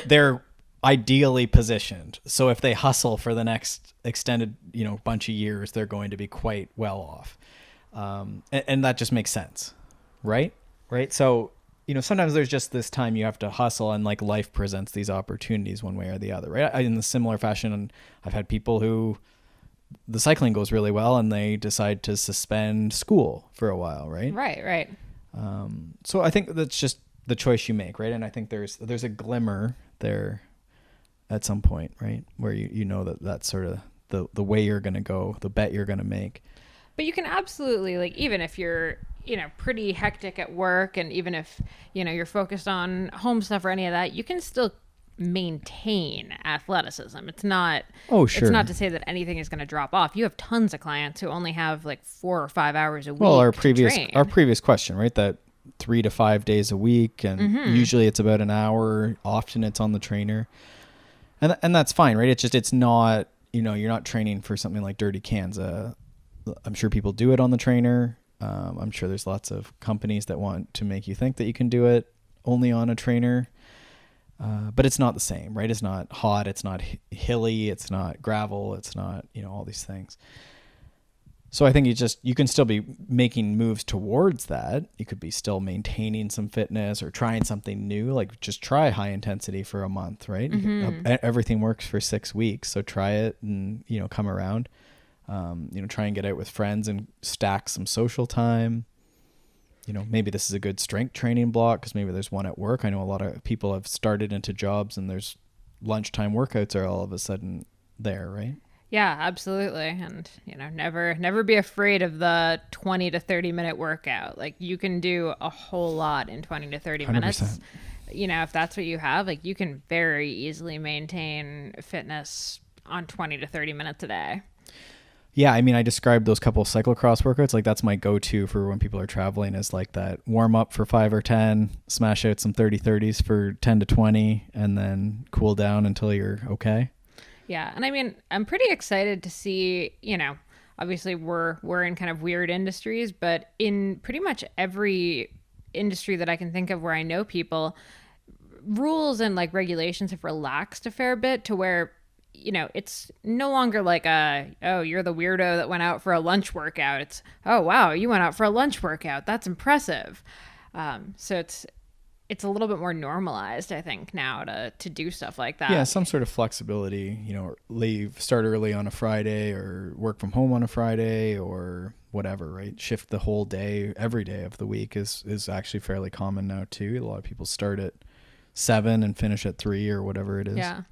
they're ideally positioned. So if they hustle for the next extended, bunch of years, they're going to be quite well off. And that just makes sense, right? Right. So sometimes there's just this time you have to hustle and like life presents these opportunities one way or the other, right? In the similar fashion, I've had people who the cycling goes really well and they decide to suspend school for a while, right? Right. So I think that's just the choice you make, right? And I think there's a glimmer there at some point, right? Where you know that that's sort of the way you're going to go, the bet you're going to make. But you can absolutely, like, even if you're, pretty hectic at work and even if, you're focused on home stuff or any of that, you can still maintain athleticism. It's not, It's not to say that anything is going to drop off. You have tons of clients who only have like 4 or 5 hours a week. Well, our to previous train. question, right? That 3 to 5 days a week. And usually it's about an hour. Often it's on the trainer. And that's fine, right? It's not, you're not training for something like Dirty Cans. I'm sure people do it on the trainer. I'm sure there's lots of companies that want to make you think that you can do it only on a trainer. But it's not the same, right? It's not hot. It's not hilly. It's not gravel. It's not, all these things. So I think you can still be making moves towards that. You could be still maintaining some fitness or trying something new, like just try high intensity for a month, right? Everything works for 6 weeks. So try it and, come around. Try and get out with friends and stack some social time. Maybe this is a good strength training block because maybe there's one at work. I know a lot of people have started into jobs and there's lunchtime workouts are all of a sudden there, right? Yeah, absolutely. And, never be afraid of the 20 to 30 minute workout. Like you can do a whole lot in 20 to 30 minutes. 100%. If that's what you have, like you can very easily maintain fitness on 20 to 30 minutes a day. Yeah, I mean, I described those couple cyclocross workouts. Like that's my go-to for when people are traveling is like that warm up for 5 or 10, smash out some 30-30s for 10 to 20, and then cool down until you're okay. Yeah. And I mean, I'm pretty excited to see, obviously we're in kind of weird industries, but in pretty much every industry that I can think of where I know people, rules and like regulations have relaxed a fair bit to where, it's no longer like oh, you're the weirdo that went out for a lunch workout. It's, oh wow, you went out for a lunch workout, that's impressive. So it's a little bit more normalized, I think, now to do stuff like that. Yeah, some sort of flexibility, start early on a Friday or work from home on a Friday or whatever, right? Shift the whole day, every day of the week is actually fairly common now too. A lot of people start at 7 and finish at 3 or whatever it is. Yeah.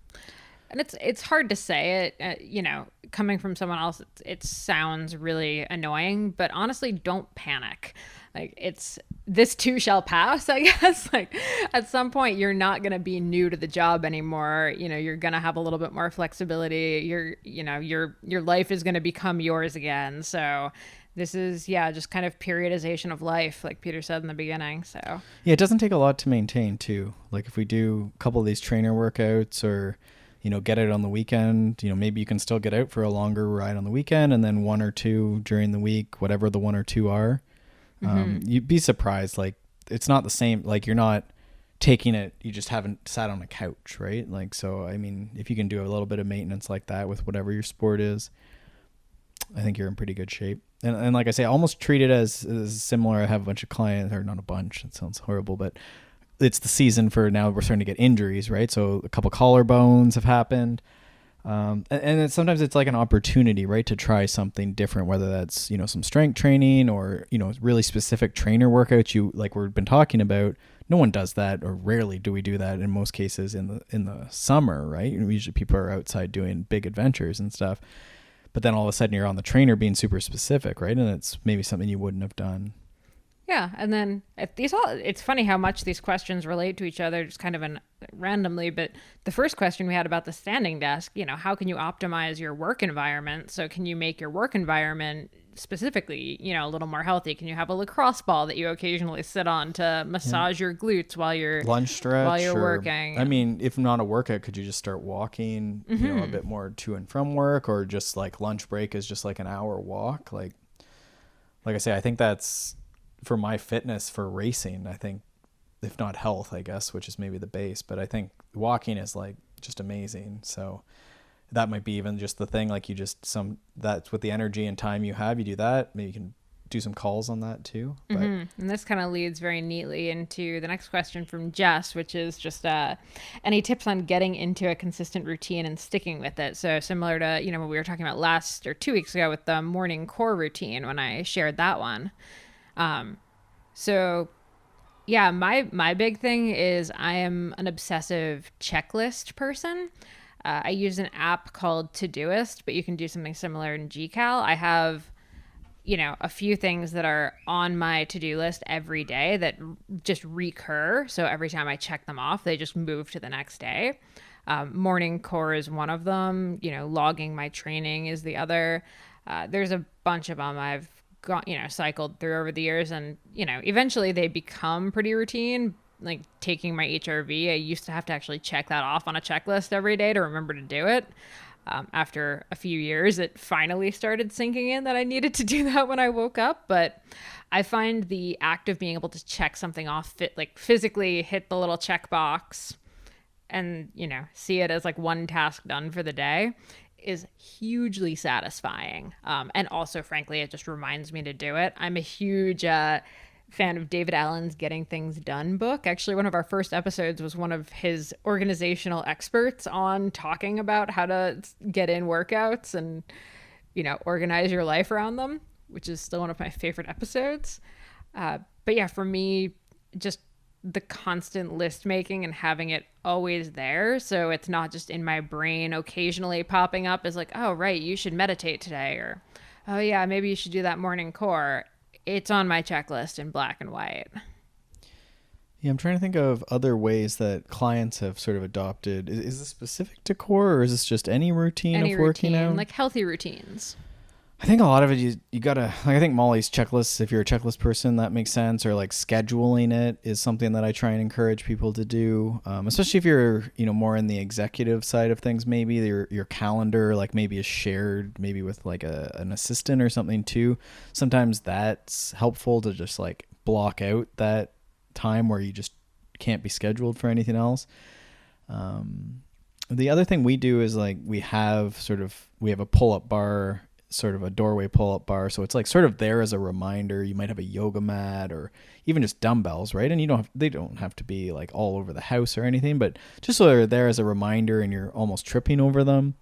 And it's hard to say it, coming from someone else, it sounds really annoying, but honestly, don't panic. Like, this too shall pass, I guess. Like, at some point, you're not going to be new to the job anymore. You're going to have a little bit more flexibility. Your life is going to become yours again. So this is, just kind of periodization of life, like Peter said in the beginning. So yeah, it doesn't take a lot to maintain too. Like if we do a couple of these trainer workouts or get it on the weekend, maybe you can still get out for a longer ride on the weekend and then 1 or 2 during the week, whatever the 1 or 2 are. You'd be surprised. Like it's not the same. Like you're not taking it. You just haven't sat on a couch, right? Like, so, I mean, if you can do a little bit of maintenance like that with whatever your sport is, I think you're in pretty good shape. And like I say, I almost treat it as similar. I have a bunch of clients, or not a bunch. It sounds horrible, but it's the season for now. We're starting to get injuries, right? So a couple collarbones have happened. And sometimes it's like an opportunity, right, to try something different, whether that's, some strength training or, really specific trainer workouts like we've been talking about. No one does that, or rarely do we do that in most cases in the summer, right? Usually people are outside doing big adventures and stuff. But then all of a sudden you're on the trainer being super specific, right? And it's maybe something you wouldn't have done. Yeah, and then it's funny how much these questions relate to each other, just kind of randomly. But the first question we had about the standing desk, how can you optimize your work environment? So can you make your work environment specifically, a little more healthy? Can you have a lacrosse ball that you occasionally sit on to massage your glutes while you're lunch stretch while you're working? I mean, if not a workout, could you just start walking, a bit more to and from work, or just like lunch break is just like an hour walk? Like I say, I think that's for my fitness for racing. I think, if not health, I guess, which is maybe the base, but I think walking is like just amazing. So that might be even just the thing, like that's with the energy and time you have, you do that. Maybe you can do some calls on that too. But And this kind of leads very neatly into the next question from Jess, which is just any tips on getting into a consistent routine and sticking with it? So similar to, what we were talking about last or 2 weeks ago with the morning core routine when I shared that one. So yeah, my big thing is I am an obsessive checklist person. I use an app called Todoist, but you can do something similar in GCal. I have, a few things that are on my to-do list every day that just recur. So every time I check them off, they just move to the next day. Morning core is one of them. Logging my training is the other. There's a bunch of them I've cycled through over the years, and eventually they become pretty routine. Like taking my HRV, I used to have to actually check that off on a checklist every day to remember to do it. After a few years, it finally started sinking in that I needed to do that when I woke up. But I find the act of being able to check something off, physically hit the little check box and see it as like one task done for the day, is hugely satisfying. And also, frankly, it just reminds me to do it. I'm a huge fan of David Allen's Getting Things Done book. Actually, one of our first episodes was one of his organizational experts on talking about how to get in workouts and, organize your life around them, which is still one of my favorite episodes. But yeah, for me, just the constant list making and having it always there, so it's not just in my brain occasionally popping up as like, oh right, you should meditate today, or oh yeah, maybe you should do that morning core. It's on my checklist in black and white. Yeah, I'm trying to think of other ways that clients have sort of adopted. Is this specific to core, or is this just any routine of working out? Like healthy routines? I think a lot of it, you gotta, like, I think Molly's checklists, if you're a checklist person, that makes sense. Or like scheduling it is something that I try and encourage people to do. Especially if you're, more in the executive side of things, maybe your calendar, like maybe is shared, maybe with like an assistant or something too. Sometimes that's helpful to just like block out that time where you just can't be scheduled for anything else. The other thing we do is like we have a pull-up bar, sort of a doorway pull-up bar, so it's like sort of there as a reminder. You might have a yoga mat or even just dumbbells, right? And they don't have to be like all over the house or anything, but just so they're there as a reminder and you're almost tripping over them.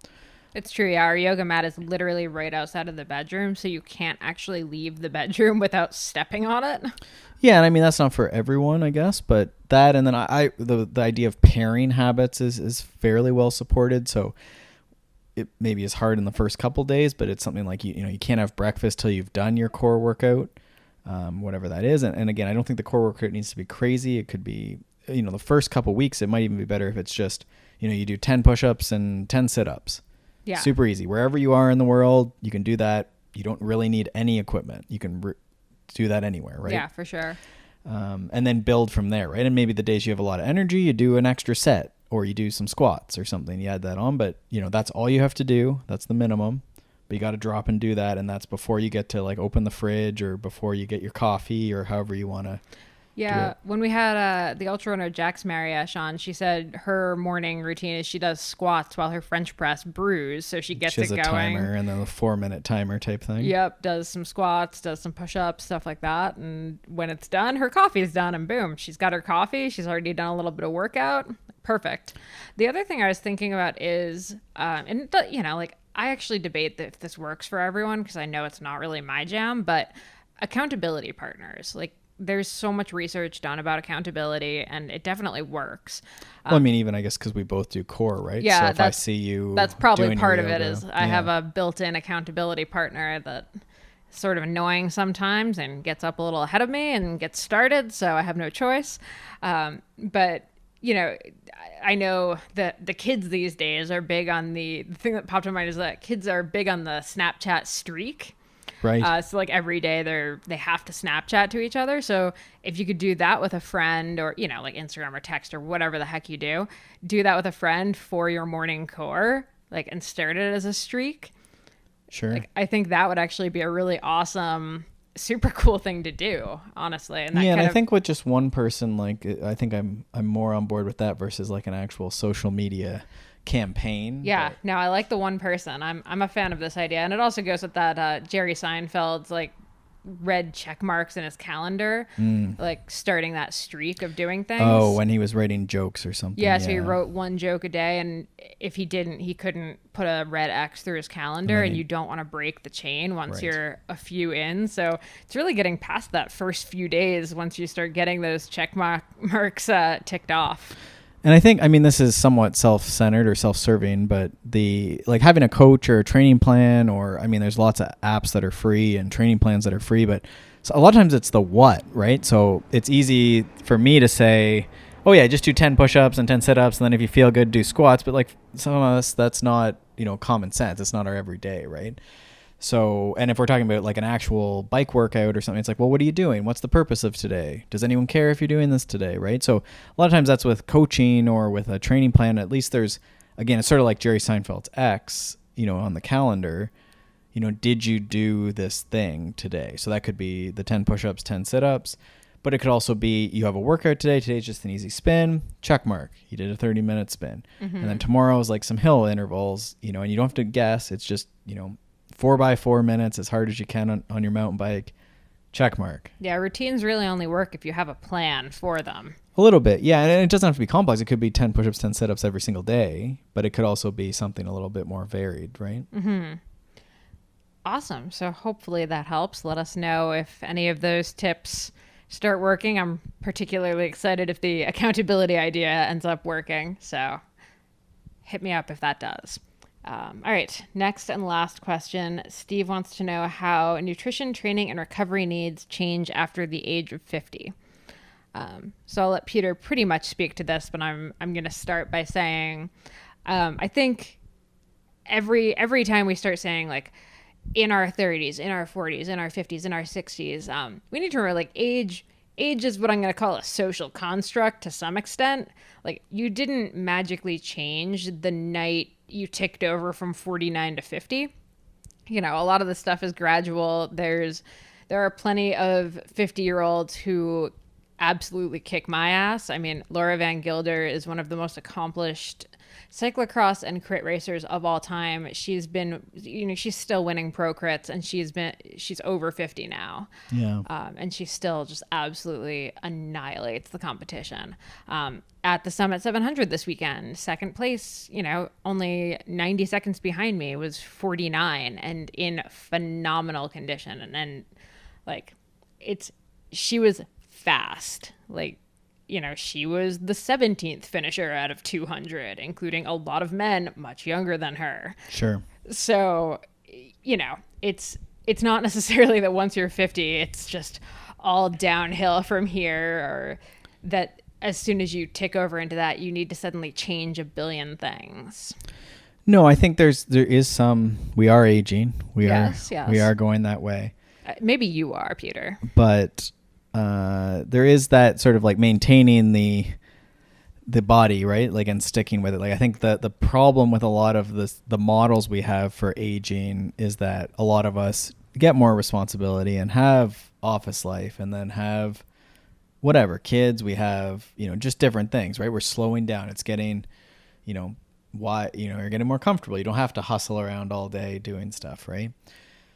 It's true. Yeah, our yoga mat is literally right outside of the bedroom, so you can't actually leave the bedroom without stepping on it. Yeah, and I mean that's not for everyone, I guess, but that, and then the idea of pairing habits is fairly well supported. So it maybe is hard in the first couple days, but it's something like you can't have breakfast till you've done your core workout, whatever that is. And again, I don't think the core workout needs to be crazy. It could be the first couple weeks. It might even be better if it's just you do 10 push-ups and 10 sit-ups. Yeah, super easy. Wherever you are in the world, you can do that. You don't really need any equipment. You can do that anywhere, right? Yeah, for sure. And then build from there, right? And maybe the days you have a lot of energy, you do an extra set, or you do some squats or something. You add that on, but that's all you have to do. That's the minimum. But you got to drop and do that, and that's before you get to like open the fridge or before you get your coffee or however you want to. Yeah, when we had the ultra runner Jax Mariesh on, she said her morning routine is she does squats while her French press brews, so she gets it going. She has a timer and then a 4-minute timer type thing. Yep, does some squats, does some push-ups, stuff like that, and when it's done, her coffee is done, and boom, she's got her coffee. She's already done a little bit of workout. Perfect. The other thing I was thinking about is, like I actually debate if this works for everyone because I know it's not really my jam, but accountability partners, like. There's so much research done about accountability, and it definitely works. Well, I mean, even I guess because we both do core, right? Yeah, so if I see you, that's probably part of yoga, it. Is I have a built-in accountability partner that is sort of annoying sometimes and gets up a little ahead of me and gets started, so I have no choice. But I know that the kids these days are big on the thing that popped in mind is that kids are big on the Snapchat streak. Right. So like every day they have to Snapchat to each other. So if you could do that with a friend or, like Instagram or text or whatever the heck you do that with a friend for your morning core, like, and start it as a streak. Sure. Like, I think that would actually be a really awesome, super cool thing to do, honestly. And I think with just one person, like, I think I'm more on board with that versus like an actual social media campaign. Yeah, no, I like the one person. I'm a fan of this idea, and it also goes with that Jerry Seinfeld's like red check marks in his calendar, like starting that streak of doing things. Oh, when he was writing jokes or something. Yeah, so he wrote one joke a day, and if he didn't, he couldn't put a red X through his calendar, and you don't want to break the chain once you're a few in. So it's really getting past that first few days once you start getting those check marks ticked off. And I think, this is somewhat self-centered or self-serving, but like having a coach or a training plan, or, there's lots of apps that are free and training plans that are free, but a lot of times it's the what, right? So it's easy for me to say, oh yeah, just do 10 push-ups and 10 sit-ups, and then if you feel good, do squats. But like some of us, that's not, common sense. It's not our everyday, right? So, and if we're talking about like an actual bike workout or something, it's like, well, what are you doing? What's the purpose of today? Does anyone care if you're doing this today? Right. So a lot of times that's with coaching or with a training plan. At least there's, again, it's sort of like Jerry Seinfeld's X, on the calendar, did you do this thing today? So that could be the 10 push-ups, 10 sit-ups, but it could also be you have a workout today. Today's just an easy spin, check mark. You did a 30-minute spin. Mm-hmm. And then tomorrow is like some hill intervals, and you don't have to guess. It's just, 4 by 4 minutes as hard as you can on your mountain bike. Check mark. Yeah, routines really only work if you have a plan for them. A little bit, yeah. And it doesn't have to be complex. It could be 10 push-ups, 10 sit-ups every single day, but it could also be something a little bit more varied, right? Mm-hmm. Awesome. So hopefully that helps. Let us know if any of those tips start working. I'm particularly excited if the accountability idea ends up working. So hit me up if that does. All right, next and last question. Steve wants to know how nutrition, training, and recovery needs change after the age of 50. So I'll let Peter pretty much speak to this, but I'm going to start by saying I think every time we start saying like in our 30s, in our 40s, in our 50s, in our 60s. We need to remember, like, age is what I'm going to call a social construct to some extent. Like, you didn't magically change the night you ticked over from 49 to 50. You know, a lot of the stuff is gradual. There are plenty of 50-year-olds who absolutely kick my ass. I mean, Laura Van Gilder is one of the most accomplished cyclocross and crit racers of all time. She's been, you know, she's still winning pro crits, and she's over 50 now. Yeah. And she still just absolutely annihilates the competition. At the Summit 700 this weekend, second place, you know, only 90 seconds behind me, was 49 and in phenomenal condition. And like, she was fast. Like, you know, she was the 17th finisher out of 200, including a lot of men much younger than her. Sure. So, you know, it's not necessarily that once you're 50, it's just all downhill from here, or that as soon as you tick over into that, you need to suddenly change a billion things. No, I think there is some, we are aging. We are going that way. Maybe you are, Peter. But there is that sort of like maintaining the body, right? Like, and sticking with it. Like, I think the problem with a lot of the models we have for aging is that a lot of us get more responsibility and have office life, and then have whatever kids we have, you know, just different things, right? We're slowing down. It's getting, you know, you're getting more comfortable. You don't have to hustle around all day doing stuff, right?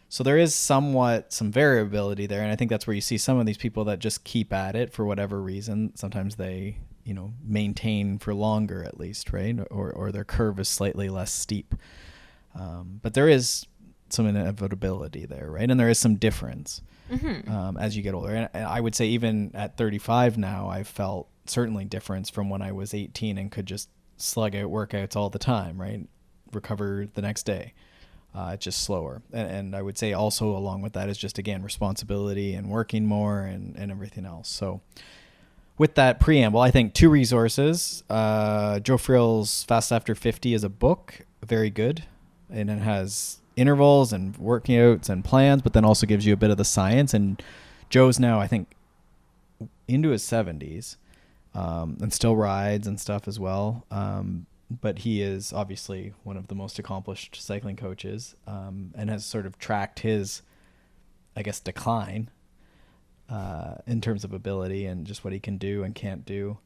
So there is somewhat some variability there. And I think that's where you see some of these people that just keep at it for whatever reason. Sometimes they, you know, maintain for longer at least, right? Or their curve is slightly less steep. But there is some inevitability there, right? And there is some difference as you get older. And I would say even at 35 now, I've felt certainly difference from when I was 18 and could just slug out workouts all the time, right? Recover the next day. It's just slower. And I would say also along with that is just, again, responsibility and working more and everything else. So with that preamble, I think 2 resources. Joe Frill's Fast After 50 is a book, very good. And it has intervals and workouts and plans, but then also gives you a bit of the science. And Joe's now, I think, into his 70s and still rides and stuff as well. But he is obviously one of the most accomplished cycling coaches, and has sort of tracked his, I guess, decline in terms of ability and just what he can do and can't do.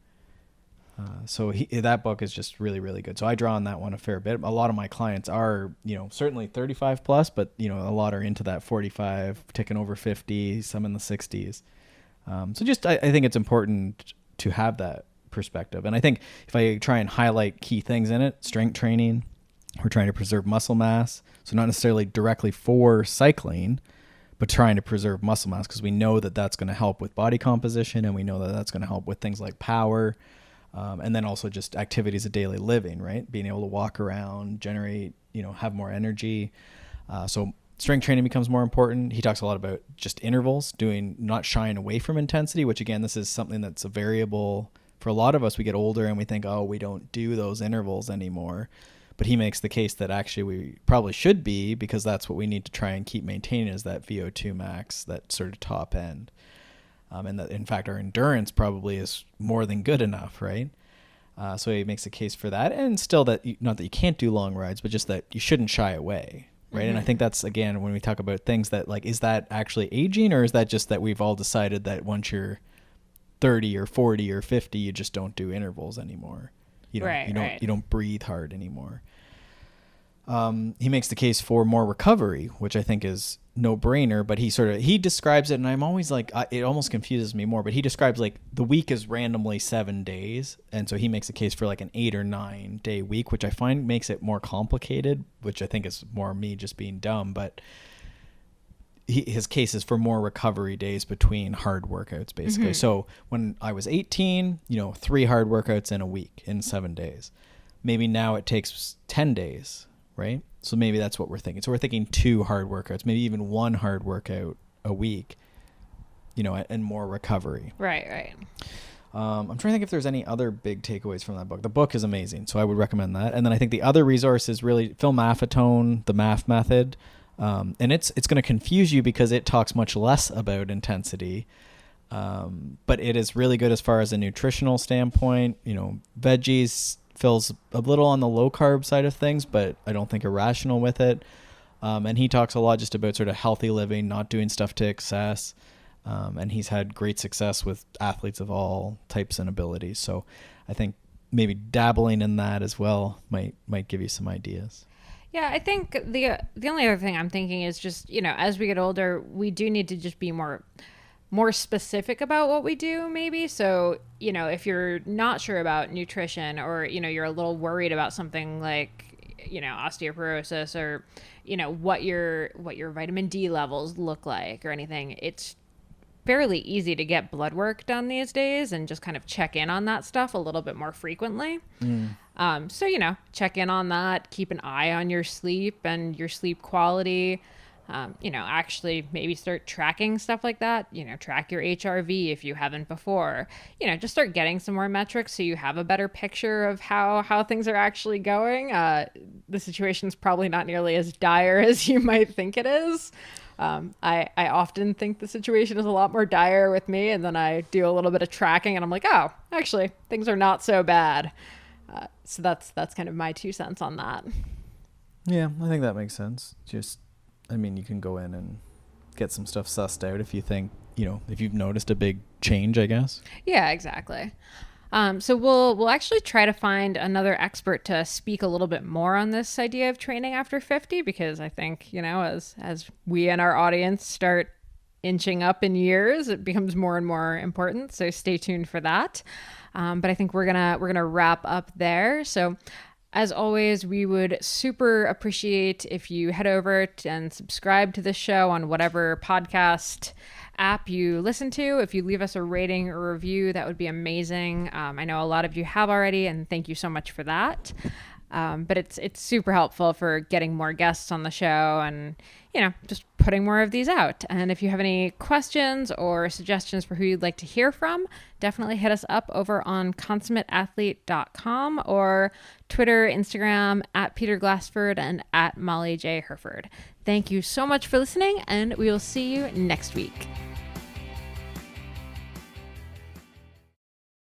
So that book is just really, really good. So I draw on that one a fair bit. A lot of my clients are, you know, certainly 35 plus, but, you know, a lot are into that 45, ticking over 50, some in the 60s. So just, I think it's important to have that perspective. And I think if I try and highlight key things in it, strength training, we're trying to preserve muscle mass. So not necessarily directly for cycling, but trying to preserve muscle mass, because we know that that's going to help with body composition, and we know that that's going to help with things like power, and then also just activities of daily living, right? Being able to walk around, generate, you know, have more energy. So strength training becomes more important. He talks a lot about just intervals, not shying away from intensity, which again, this is something that's a variable for a lot of us. We get older and we think, oh, we don't do those intervals anymore. But he makes the case that actually we probably should be, because that's what we need to try and keep maintaining, is that VO2 max, that sort of top end. And that, in fact, our endurance probably is more than good enough, right? So he makes a case for that. And still that, not that you can't do long rides, but just that you shouldn't shy away, right? Mm-hmm. And I think that's, again, when we talk about things that, like, is that actually aging, or is that just that we've all decided that once you're 30 or 40 or 50, you just don't do intervals anymore? You don't breathe hard anymore. He makes the case for more recovery, which I think is no brainer, but he describes it, and I'm always like, it almost confuses me more, but he describes like the week is randomly 7 days. And so he makes a case for like an 8 or 9 day week, which I find makes it more complicated, which I think is more me just being dumb. But his case is for more recovery days between hard workouts, basically. Mm-hmm. So when I was 18, 3 hard workouts in a week in 7 days. Maybe now it takes 10 days, right? So maybe that's what we're thinking. So we're thinking 2 hard workouts, maybe even 1 hard workout a week, and more recovery. Right. I'm trying to think if there's any other big takeaways from that book. The book is amazing, so I would recommend that. And then I think the other resource is really Phil Maffetone, The MAF Method. And it's going to confuse you because it talks much less about intensity. But it is really good as far as a nutritional standpoint. Veggies feels a little on the low carb side of things, but I don't think irrational with it. And he talks a lot just about sort of healthy living, not doing stuff to excess. And he's had great success with athletes of all types and abilities. So I think maybe dabbling in that as well might give you some ideas. Yeah, I think the only other thing I'm thinking is just, as we get older, we do need to just be more specific about what we do, maybe. So, if you're not sure about nutrition, or, you're a little worried about something like, osteoporosis, or, what your vitamin D levels look like or anything, it's fairly easy to get blood work done these days and just kind of check in on that stuff a little bit more frequently. So, check in on that, keep an eye on your sleep and your sleep quality. Actually maybe start tracking stuff like that, track your HRV if you haven't before, just start getting some more metrics so you have a better picture of how things are actually going. The situation's probably not nearly as dire as you might think it is. I often think the situation is a lot more dire with me, and then I do a little bit of tracking and I'm like, oh, actually things are not so bad. So that's kind of my 2 cents on that. Yeah, I think that makes sense. You can go in and get some stuff sussed out if you think, if you've noticed a big change, I guess. Yeah, exactly. So we'll actually try to find another expert to speak a little bit more on this idea of training after 50, because I think, as we and our audience start inching up in years, it becomes more and more important. So stay tuned for that. But I think we're gonna wrap up there. So as always, we would super appreciate if you head over and subscribe to this show on whatever podcast app you listen to. If you leave us a rating or review, that would be amazing. I know a lot of you have already, and thank you so much for that. But it's super helpful for getting more guests on the show and, just putting more of these out. And if you have any questions or suggestions for who you'd like to hear from, definitely hit us up over on consummateathlete.com or Twitter, Instagram at Peter Glassford and at Molly J. Herford. Thank you so much for listening, and we will see you next week.